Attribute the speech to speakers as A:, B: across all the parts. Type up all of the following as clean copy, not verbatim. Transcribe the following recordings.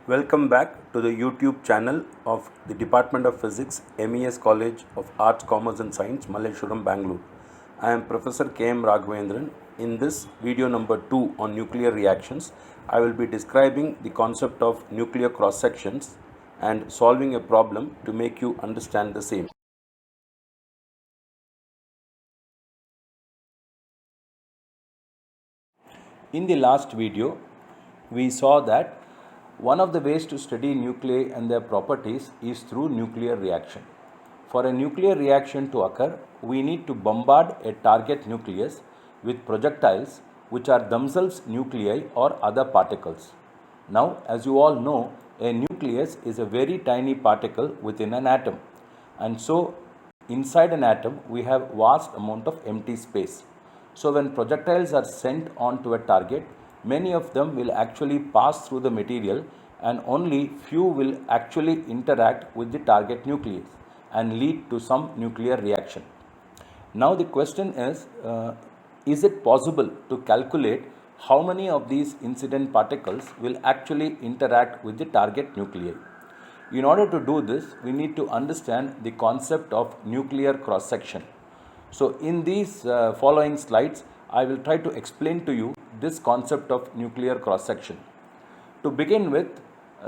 A: Welcome back to the YouTube channel of the Department of Physics, MES College of Arts, Commerce and Science, Malleshwaram, Bangalore. I am Professor K.M. Raghavendran. In this video number 2 on nuclear reactions, I will be describing the concept of nuclear cross-sections and solving a problem to make you understand the same. In the last video, we saw that one of the ways to study nuclei and their properties is through nuclear reaction. For a nuclear reaction to occur, we need to bombard a target nucleus with projectiles which are themselves nuclei or other particles. Now, as you all know, a nucleus is a very tiny particle within an atom, and so inside an atom we have vast amount of empty space. So when projectiles are sent onto a target, many of them will actually pass through the material and only few will actually interact with the target nucleus and lead to some nuclear reaction. Now the question is it possible to calculate how many of these incident particles will actually interact with the target nuclei? In order to do this, we need to understand the concept of nuclear cross-section. So in these following slides, I will try to explain to you this concept of nuclear cross-section. To begin with,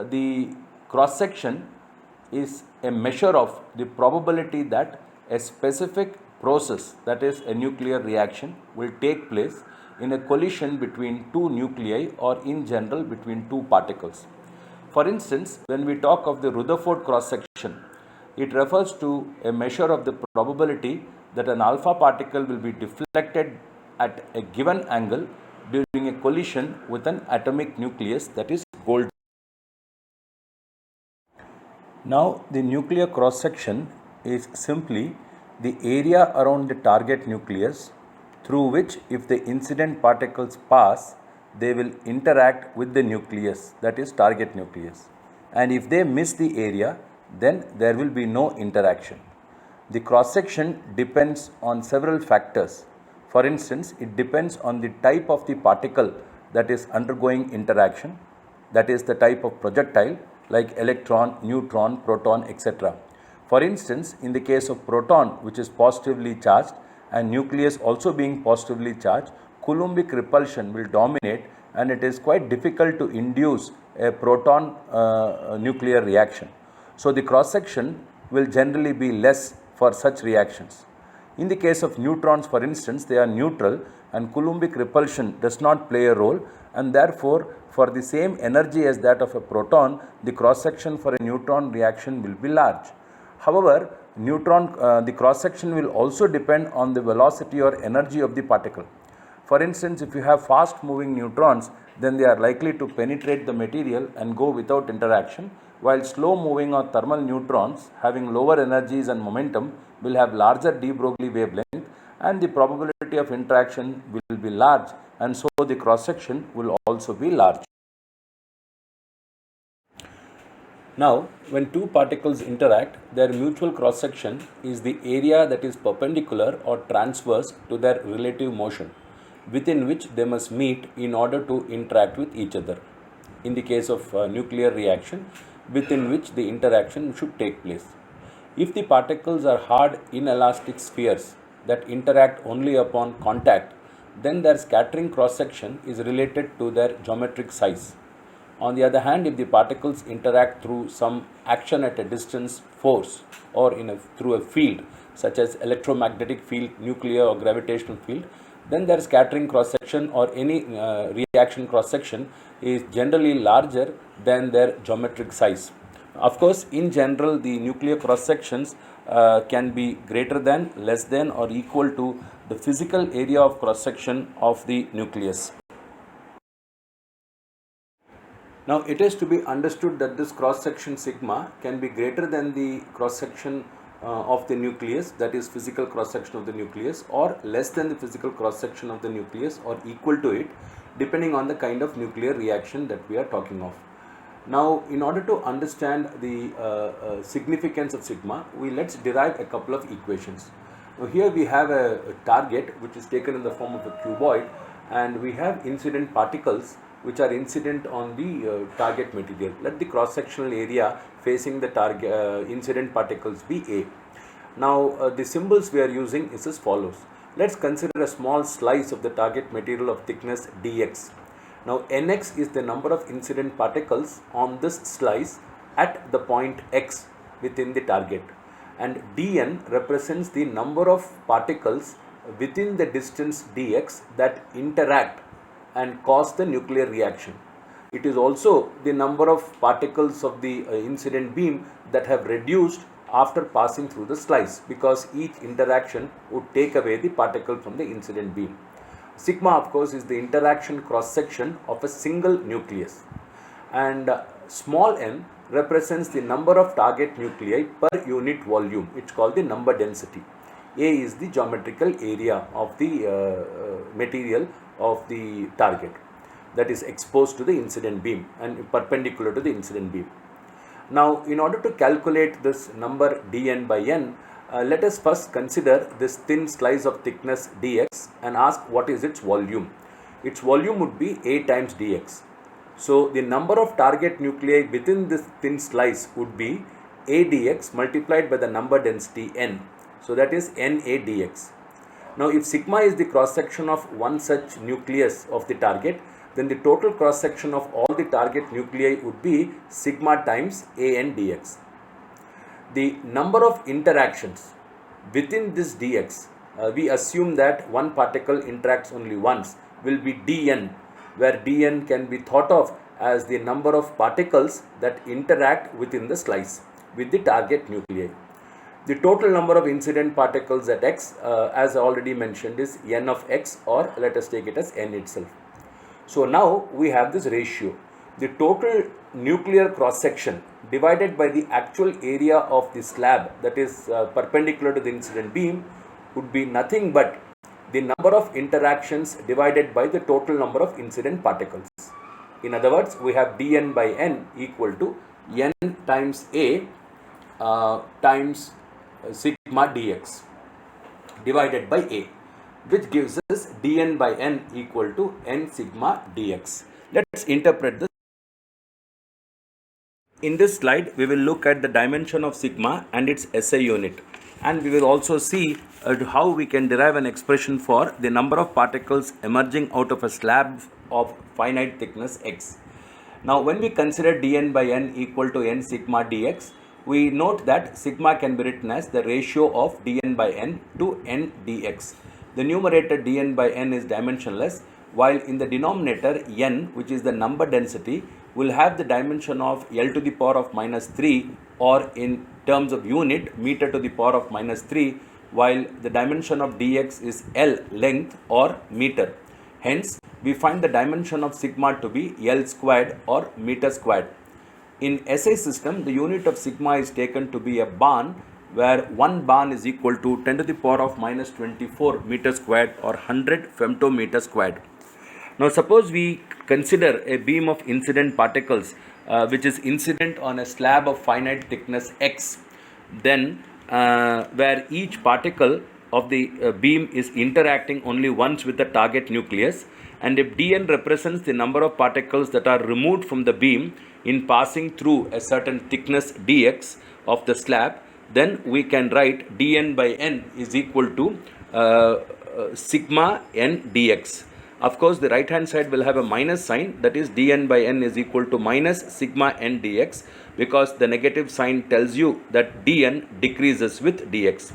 A: the cross-section is a measure of the probability that a specific process, that is a nuclear reaction, will take place in a collision between two nuclei or in general between two particles. For instance, when we talk of the Rutherford cross-section, it refers to a measure of the probability that an alpha particle will be deflected at a given angle during a collision with an atomic nucleus, that is gold. Now, the nuclear cross-section is simply the area around the target nucleus through which, if the incident particles pass, they will interact with the nucleus, that is target nucleus. And if they miss the area, then there will be no interaction. The cross-section depends on several factors. For instance, it depends on the type of the particle that is undergoing interaction, that is the type of projectile like electron, neutron, proton, etc. For instance, in the case of proton, which is positively charged, and nucleus also being positively charged, Coulombic repulsion will dominate, and it is quite difficult to induce a proton nuclear reaction. So the cross-section will generally be less for such reactions. In the case of neutrons, for instance, they are neutral and Coulombic repulsion does not play a role, and therefore for the same energy as that of a proton, the cross-section for a neutron reaction will be large. However, the cross-section will also depend on the velocity or energy of the particle. For instance, if you have fast moving neutrons, then they are likely to penetrate the material and go without interaction, while slow moving or thermal neutrons having lower energies and momentum will have larger de Broglie wavelength, and the probability of interaction will be large, and so the cross-section will also be large. Now, when two particles interact, their mutual cross-section is the area that is perpendicular or transverse to their relative motion, within which they must meet in order to interact with each other. In the case of nuclear reaction, within which the interaction should take place. If the particles are hard inelastic spheres that interact only upon contact, then their scattering cross-section is related to their geometric size. On the other hand, if the particles interact through some action at a distance force or through a field such as electromagnetic field, nuclear or gravitational field, then their scattering cross-section or any reaction cross-section is generally larger than their geometric size. Of course, in general, the nuclear cross-sections can be greater than, less than or equal to the physical area of cross-section of the nucleus. Now, it is to be understood that this cross-section sigma can be greater than the cross-section of the nucleus, that is physical cross-section of the nucleus, or less than the physical cross-section of the nucleus, or equal to it, depending on the kind of nuclear reaction that we are talking of. Now, in order to understand the significance of sigma, let's derive a couple of equations. Now, here we have a target which is taken in the form of a cuboid, and we have incident particles which are incident on the target material. Let the cross-sectional area facing the target incident particles be A. Now the symbols we are using is as follows. Let's consider a small slice of the target material of thickness dx. Now nx is the number of incident particles on this slice at the point x within the target, and dn represents the number of particles within the distance dx that interact and cause the nuclear reaction. It is also the number of particles of the incident beam that have reduced after passing through the slice, because each interaction would take away the particle from the incident beam. Sigma, of course, is the interaction cross section of a single nucleus, and small n represents the number of target nuclei per unit volume. It's called the number density. A is the geometrical area of the material of the target that is exposed to the incident beam and perpendicular to the incident beam. Now, in order to calculate this number dn by n, let us first consider this thin slice of thickness dx and ask what is its volume. Its volume would be A times dx. So, the number of target nuclei within this thin slice would be A dx multiplied by the number density n. So, that is Na dx. Now, if sigma is the cross section of one such nucleus of the target, then the total cross section of all the target nuclei would be sigma times An dx. The number of interactions within this dx, we assume that one particle interacts only once, will be dn, where dn can be thought of as the number of particles that interact within the slice with the target nuclei. The total number of incident particles at x, as already mentioned, is n of x, or let us take it as n itself. So now we have this ratio. The total nuclear cross section divided by the actual area of the slab that is perpendicular to the incident beam would be nothing but the number of interactions divided by the total number of incident particles. In other words, we have dn by n equal to n times A times sigma dx divided by A, which gives us dn by n equal to n sigma dx. Let's interpret this. In this slide, we will look at the dimension of sigma and its SI unit, and we will also see how we can derive an expression for the number of particles emerging out of a slab of finite thickness x. Now, when we consider dn by n equal to n sigma dx, we note that sigma can be written as the ratio of dn by n to n dx. The numerator dn by n is dimensionless, while in the denominator n, which is the number density, will have the dimension of L to the power of minus 3, or in terms of unit, meter to the power of minus 3, while the dimension of dx is L length or meter. Hence, we find the dimension of sigma to be L squared or meter squared. In SI system, the unit of sigma is taken to be a barn, where 1 barn is equal to 10 to the power of minus 24 meter squared, or 100 femtometer squared. Now, suppose we consider a beam of incident particles which is incident on a slab of finite thickness x, then where each particle of the beam is interacting only once with the target nucleus, and if dn represents the number of particles that are removed from the beam in passing through a certain thickness dx of the slab, then we can write dn by n is equal to sigma n dx. Of course, the right hand side will have a minus sign, that is dn by n is equal to minus sigma n dx, because the negative sign tells you that dn decreases with dx.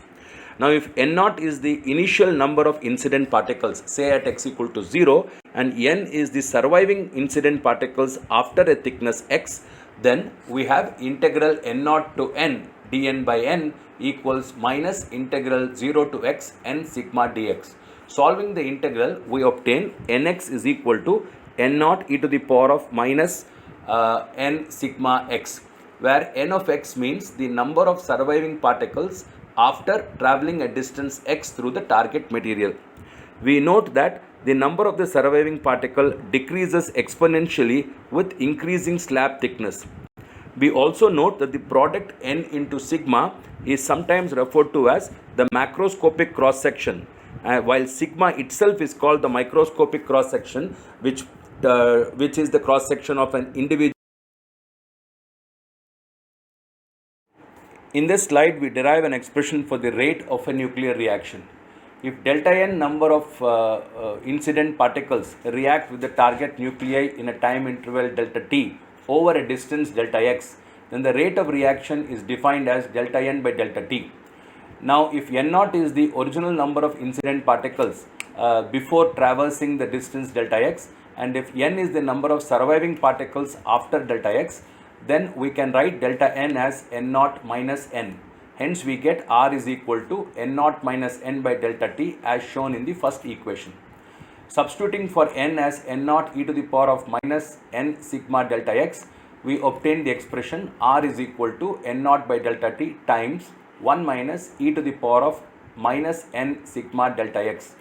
A: Now, if n0 is the initial number of incident particles, say at x equal to 0, and n is the surviving incident particles after a thickness x, then we have integral n0 to n dn by n equals minus integral 0 to x n sigma dx. Solving the integral, we obtain nx is equal to n0 e to the power of minus n sigma x, where n of x means the number of surviving particles after traveling a distance x through the target material. We note that the number of the surviving particle decreases exponentially with increasing slab thickness. We also note that the product n into sigma is sometimes referred to as the macroscopic cross section, while sigma itself is called the microscopic cross section, which which is the cross section of an individual. In this slide, we derive an expression for the rate of a nuclear reaction. If delta n number of incident particles react with the target nuclei in a time interval delta t over a distance delta x, then the rate of reaction is defined as delta n by delta t. Now, if n naught is the original number of incident particles before traversing the distance delta x, and if n is the number of surviving particles after delta x, then we can write delta n as n naught minus n. Hence, we get R is equal to n naught minus n by delta t as shown in the first equation. Substituting for n as n naught e to the power of minus n sigma delta x, we obtain the expression R is equal to n naught by delta t times 1 minus e to the power of minus n sigma delta x.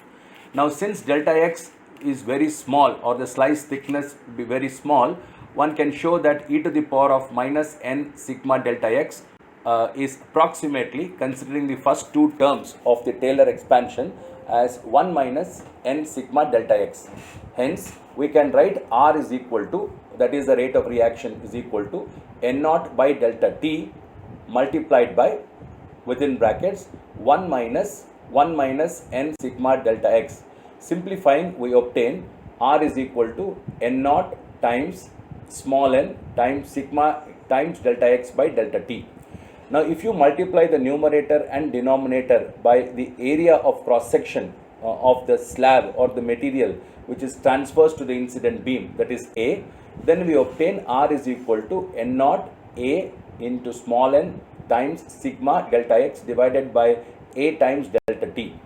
A: Now, since delta x is very small, or the slice thickness be very small, one can show that e to the power of minus n sigma delta x is approximately, considering the first two terms of the Taylor expansion, as 1 minus n sigma delta x. Hence, we can write R is equal to, that is the rate of reaction, is equal to n naught by delta t multiplied by, within brackets, 1 minus n sigma delta x. Simplifying, we obtain R is equal to n naught times small n times sigma times delta x by delta t. Now, if you multiply the numerator and denominator by the area of cross section of the slab or the material which is transverse to the incident beam, that is A, then we obtain R is equal to n naught A into small n times sigma delta x divided by A times delta t.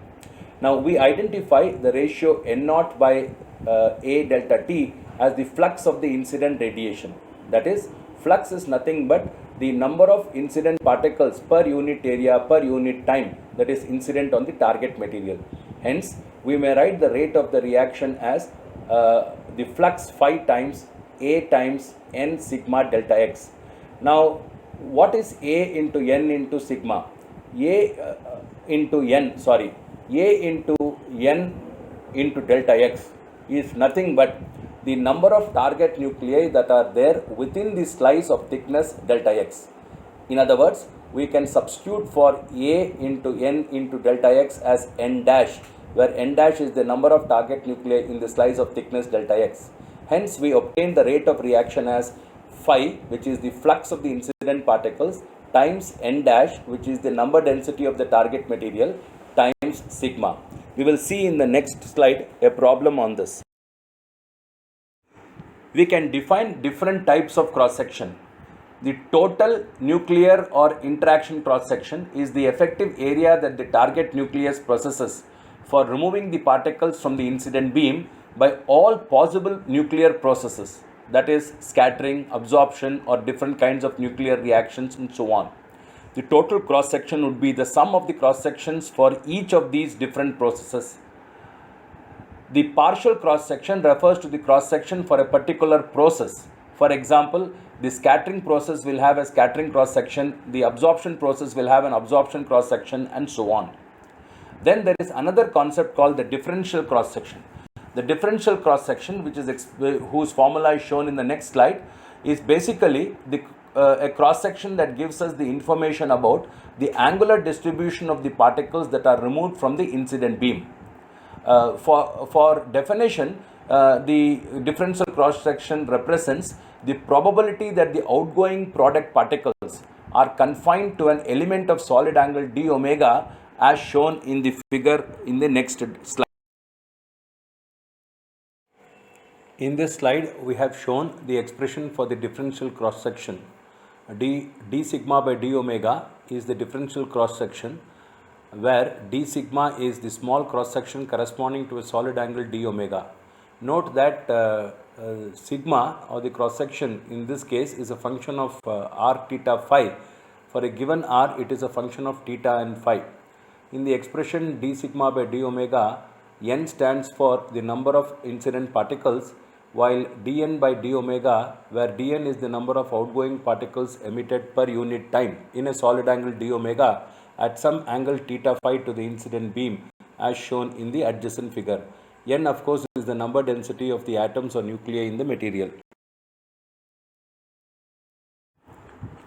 A: Now, we identify the ratio n naught by A delta t as the flux of the incident radiation. That is, flux is nothing but the number of incident particles per unit area per unit time that is incident on the target material. Hence, we may write the rate of the reaction as the flux phi times A times n sigma delta x. Now, what is A into n into sigma? A into n into delta x is nothing but the number of target nuclei that are there within the slice of thickness delta x. In other words, we can substitute for A into n into delta x as n dash, where n dash is the number of target nuclei in the slice of thickness delta x. Hence, we obtain the rate of reaction as phi, which is the flux of the incident particles, times n dash, which is the number density of the target material, times sigma. We will see in the next slide a problem on this. We can define different types of cross section. The total nuclear or interaction cross section is the effective area that the target nucleus possesses for removing the particles from the incident beam by all possible nuclear processes, that is, scattering, absorption, or different kinds of nuclear reactions, and so on. The total cross section would be the sum of the cross sections for each of these different processes. The partial cross section refers to the cross section for a particular process. For example, the scattering process will have a scattering cross section, the absorption process will have an absorption cross section, and so on. Then there is another concept called the differential cross section. The differential cross section, which is whose formula is shown in the next slide, is basically a cross section that gives us the information about the angular distribution of the particles that are removed from the incident beam. For definition, the differential cross section represents the probability that the outgoing product particles are confined to an element of solid angle d omega as shown in the figure in the next slide. In this slide, we have shown the expression for the differential cross section. D sigma by d omega is the differential cross section, where d sigma is the small cross section corresponding to a solid angle d omega. Note that sigma, or the cross section in this case, is a function of r theta phi. For a given r, it is a function of theta and phi. In the expression d sigma by d omega, n stands for the number of incident particles, while dn by d omega, where dn is the number of outgoing particles emitted per unit time in a solid angle d omega at some angle theta phi to the incident beam as shown in the adjacent figure. N, of course, is the number density of the atoms or nuclei in the material.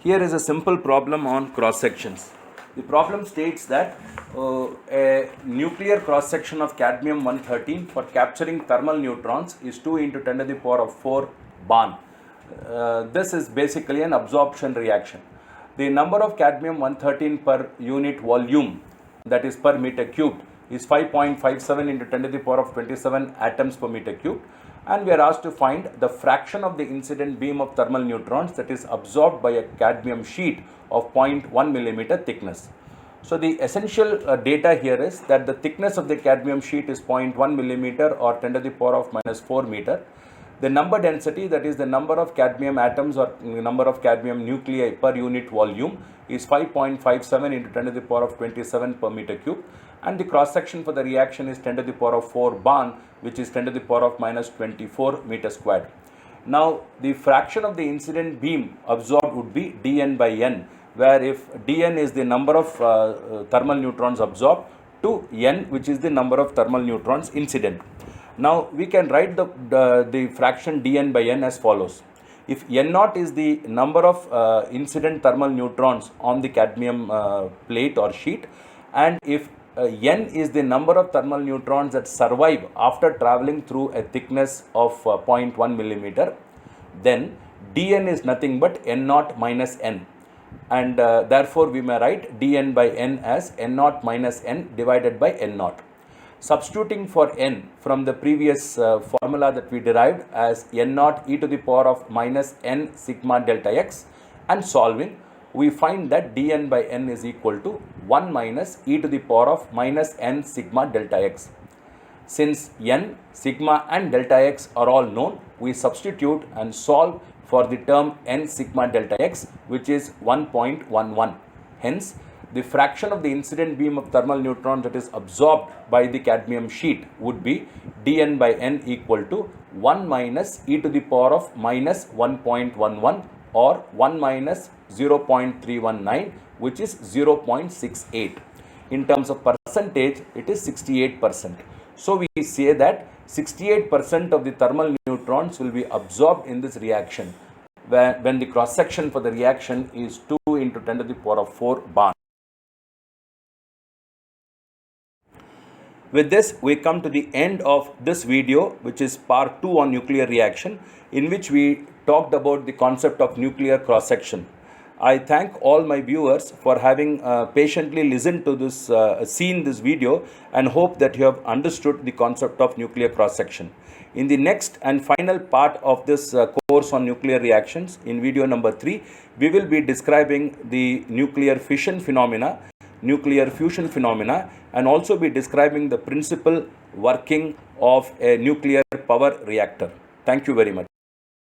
A: Here is a simple problem on cross sections. The problem states that a nuclear cross section of cadmium-113 for capturing thermal neutrons is 2 into 10 to the power of 4 barn. This is basically an absorption reaction. The number of cadmium-113 per unit volume, that is per meter cubed, is 5.57 into 10 to the power of 27 atoms per meter cubed, and we are asked to find the fraction of the incident beam of thermal neutrons that is absorbed by a cadmium sheet of 0.1 millimeter thickness. So the essential data here is that the thickness of the cadmium sheet is 0.1 millimeter or 10 to the power of minus 4 meter. The number density, that is the number of cadmium atoms or number of cadmium nuclei per unit volume, is 5.57 into 10 to the power of 27 per meter cube, and the cross section for the reaction is 10 to the power of 4 barn, which is 10 to the power of minus 24 meter squared. Now the fraction of the incident beam absorbed would be dn by n, where if dn is the number of thermal neutrons absorbed to n, which is the number of thermal neutrons incident. Now we can write the fraction dn by n as follows. If n0 is the number of incident thermal neutrons on the cadmium plate or sheet, and if n is the number of thermal neutrons that survive after traveling through a thickness of 0.1 millimeter, then dn is nothing but n0 minus n, and therefore we may write dn by n as n0 minus n divided by n0. Substituting for n from the previous formula that we derived as n0 e to the power of minus n sigma delta x, and solving, we find that dn by n is equal to 1 minus e to the power of minus n sigma delta x. Since n, sigma and delta x are all known, we substitute and solve for the term n sigma delta x, which is 1.11. Hence, the fraction of the incident beam of thermal neutron that is absorbed by the cadmium sheet would be dn by n equal to 1 minus e to the power of minus 1.11 or 1 minus 0.319, which is 0.68. In terms of percentage, it is 68%. So we say that 68% of the thermal neutrons will be absorbed in this reaction when the cross section for the reaction is 2 into 10 to the power of 4 barn. With this, we come to the end of this video, which is part 2 on nuclear reaction, in which we talked about the concept of nuclear cross section. I thank all my viewers for having patiently listened to this, seen this video, and hope that you have understood the concept of nuclear cross section. In the next and final part of this course on nuclear reactions, in video number 3, we will be describing the nuclear fission phenomena, nuclear fusion phenomena, and also be describing the principal working of a nuclear power reactor. Thank you very much.